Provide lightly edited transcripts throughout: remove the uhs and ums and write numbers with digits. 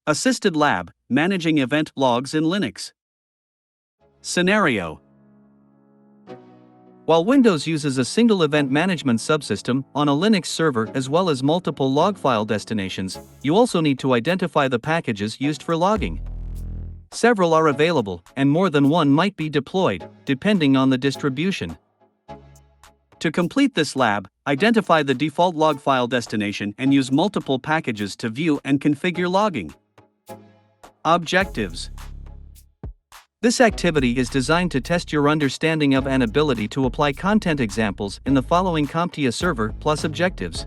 Assisted Lab, Managing Event Logs in Linux. Scenario: while Windows uses a single event management subsystem on a Linux server as well as multiple log file destinations, you also need to identify the packages used for logging. Several are available, and more than one might be deployed, depending on the distribution. To complete this lab, identify the default log file destination and use multiple packages to view and configure logging. Objectives: this activity is designed to test your understanding of and ability to apply content examples in the following CompTIA server plus objectives.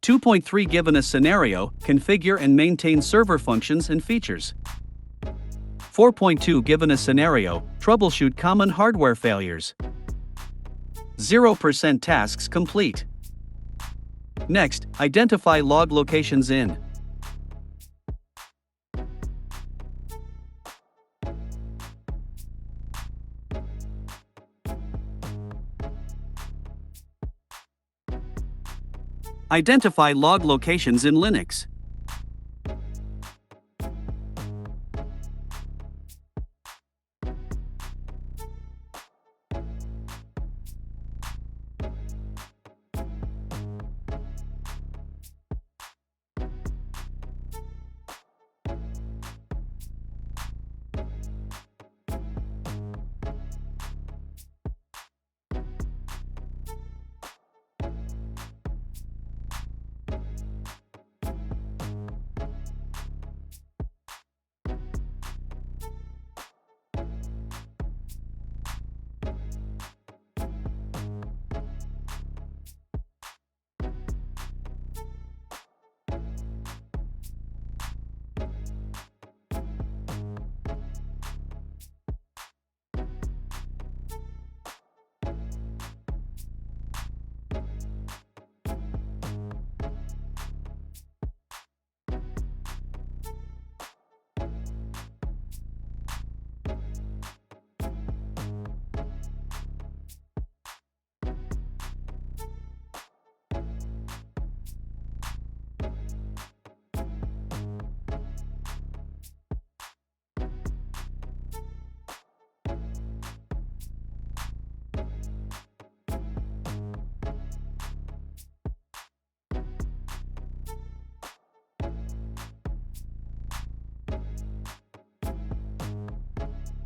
2.3 Given a scenario, configure and maintain server functions and features. 4.2 Given a scenario, troubleshoot common hardware failures. 0% tasks complete. Next, identify log locations in. Identify log locations in Linux.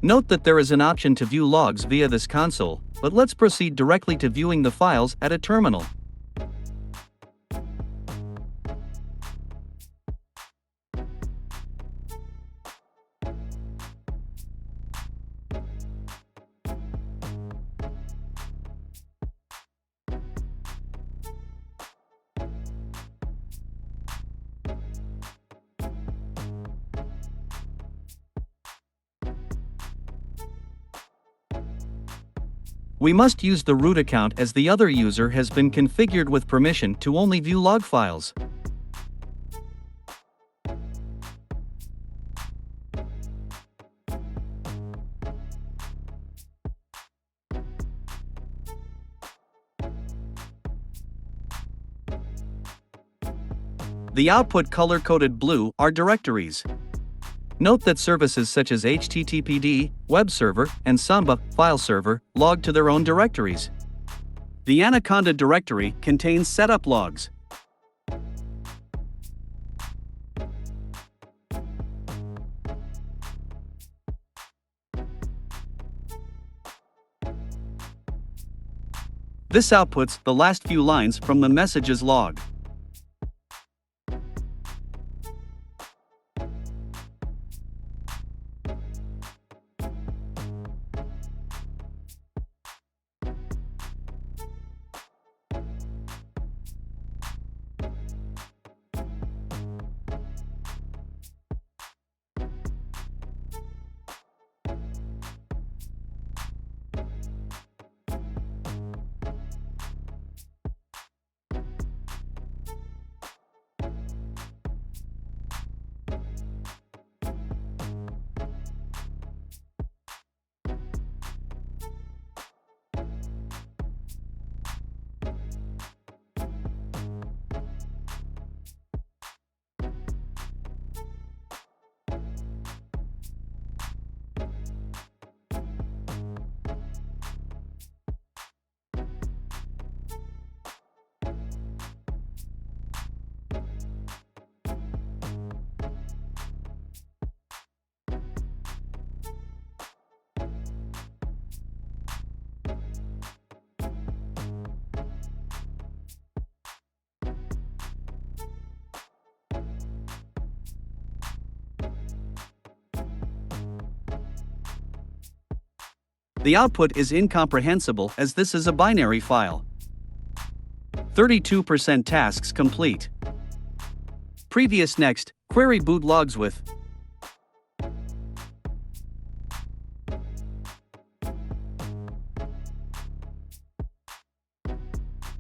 Note that there is an option to view logs via this console, but let's proceed directly to viewing the files at a terminal. We must use the root account as the other user has been configured with permission to only view log files. The output color-coded blue are directories. Note that services such as HTTPD, web server, and Samba, file server, log to their own directories. The Anaconda directory contains setup logs. This outputs the last few lines from the messages log. The output is incomprehensible as this is a binary file. 32% tasks complete. Previous next, query boot logs with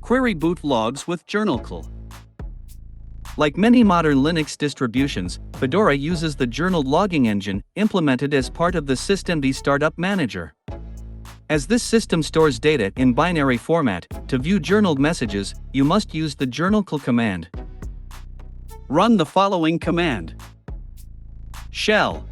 query boot logs with journal. Like many modern Linux distributions, Fedora uses the journaled logging engine implemented as part of the systemd startup manager. As this system stores data in binary format, to view journaled messages, you must use the journal command. Run the following command. Shell.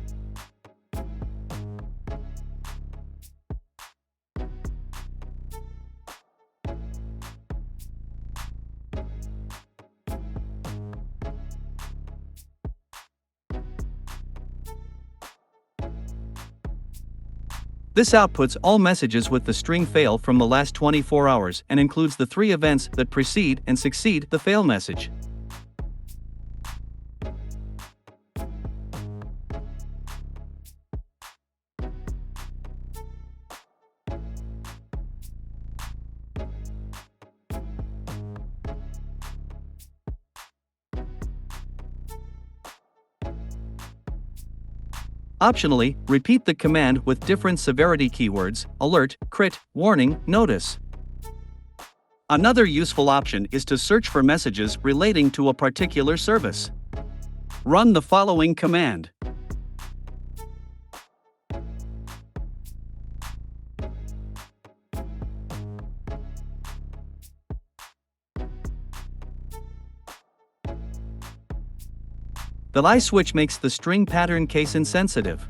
This outputs all messages with the string fail from the last 24 hours and includes the 3 events that precede and succeed the fail message. Optionally, repeat the command with different severity keywords: alert, crit, warning, notice. Another useful option is to search for messages relating to a particular service. Run the following command. The lie switch makes the string pattern case insensitive.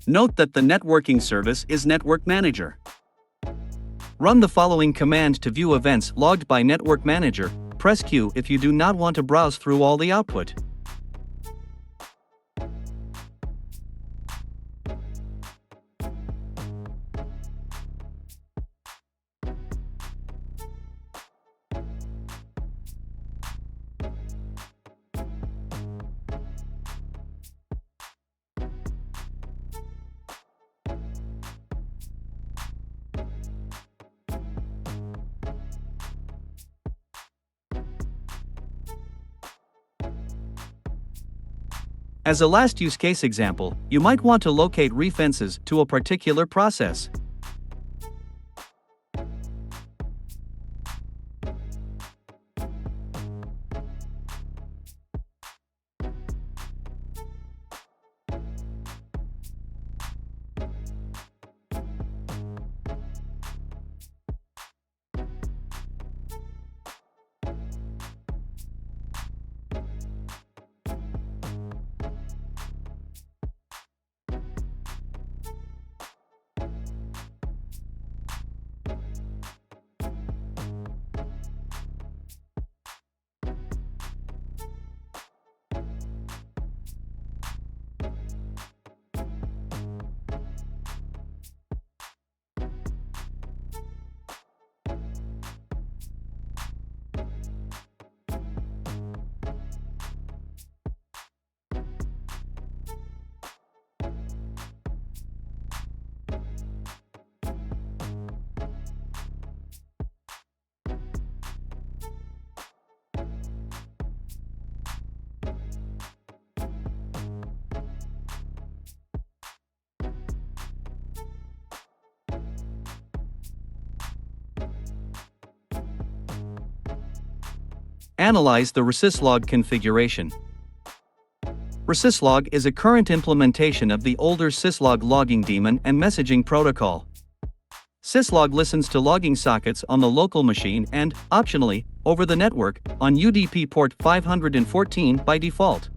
Note that the networking service is Network Manager. Run the following command to view events logged by Network Manager. Press Q if you do not want to browse through all the output. As a last use case example, you might want to locate references to a particular process. Analyze the syslog configuration. Syslog is a current implementation of the older syslog logging daemon and messaging protocol. Syslog listens to logging sockets on the local machine and, optionally, over the network, on UDP port 514 by default.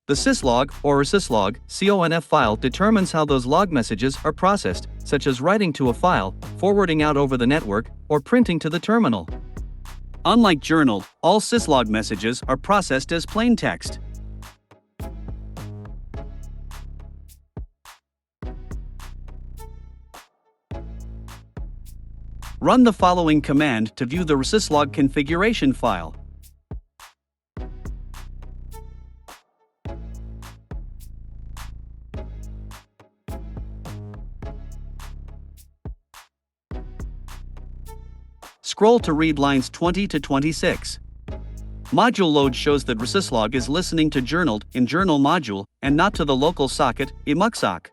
The syslog, or syslog, conf file determines how those log messages are processed, such as writing to a file, forwarding out over the network, or printing to the terminal. Unlike journaled, all syslog messages are processed as plain text. Run the following command to view the syslog configuration file. Scroll to read lines 20 to 26. Module load shows that syslog is listening to journaled in journal module and not to the local socket, imuxoc.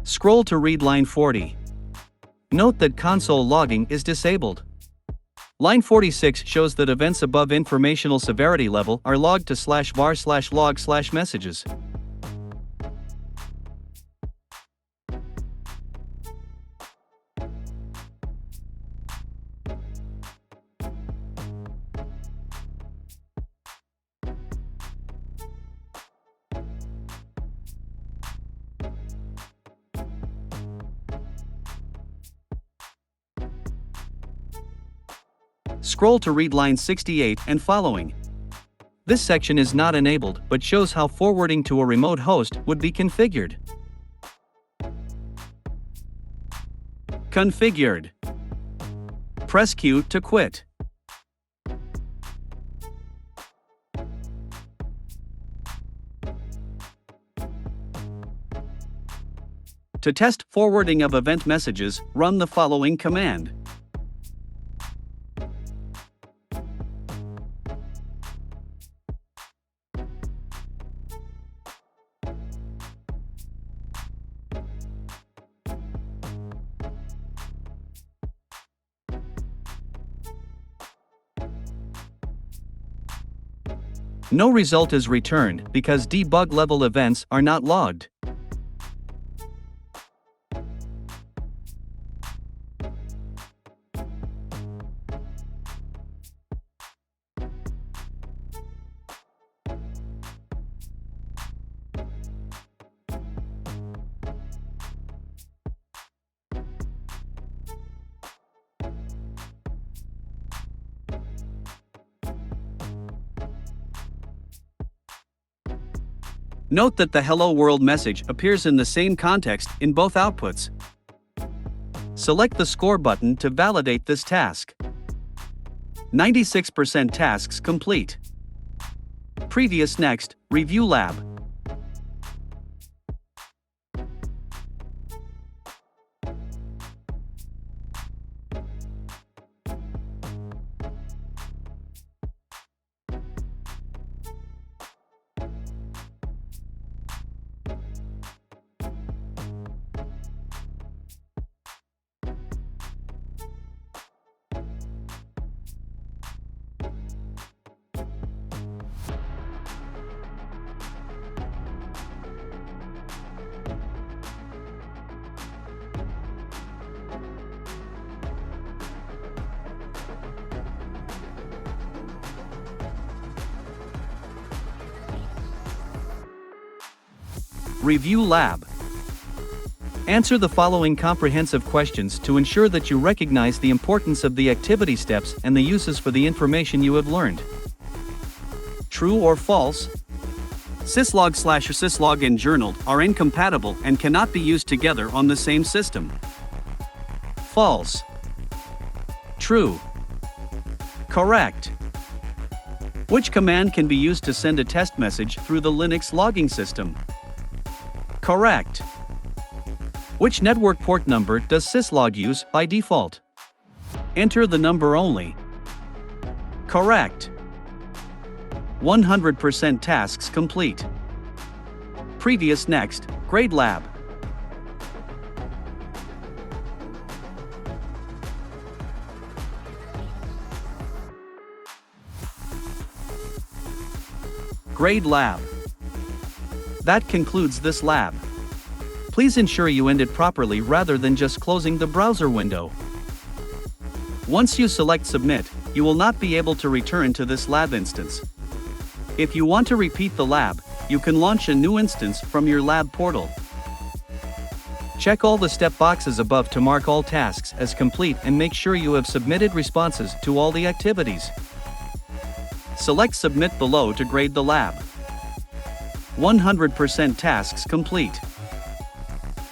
Scroll to read line 40. Note that console logging is disabled. Line 46 shows that events above informational severity level are logged to /var/log/messages. Scroll to read line 68 and following. This section is not enabled but shows how forwarding to a remote host would be configured. Configured. Press Q to quit. To test forwarding of event messages, run the following command. No result is returned because debug level events are not logged. Note that the Hello World message appears in the same context in both outputs. Select the Score button to validate this task. 96% tasks complete. Previous Next, Review Lab. Review Lab. Answer the following comprehensive questions to ensure that you recognize the importance of the activity steps and the uses for the information you have learned. True or false? Syslog/syslog and journaled are incompatible and cannot be used together on the same system. False. True. Correct. Which command can be used to send a test message through the Linux logging system? Correct. Which network port number does syslog use by default? Enter the number only. Correct. 100% tasks complete. Previous Next, Grade Lab. Grade Lab. That concludes this lab. Please ensure you end it properly rather than just closing the browser window. Once you select Submit, you will not be able to return to this lab instance. If you want to repeat the lab, you can launch a new instance from your lab portal. Check all the step boxes above to mark all tasks as complete and make sure you have submitted responses to all the activities. Select Submit below to grade the lab. 100% tasks complete.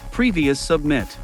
Previous submit.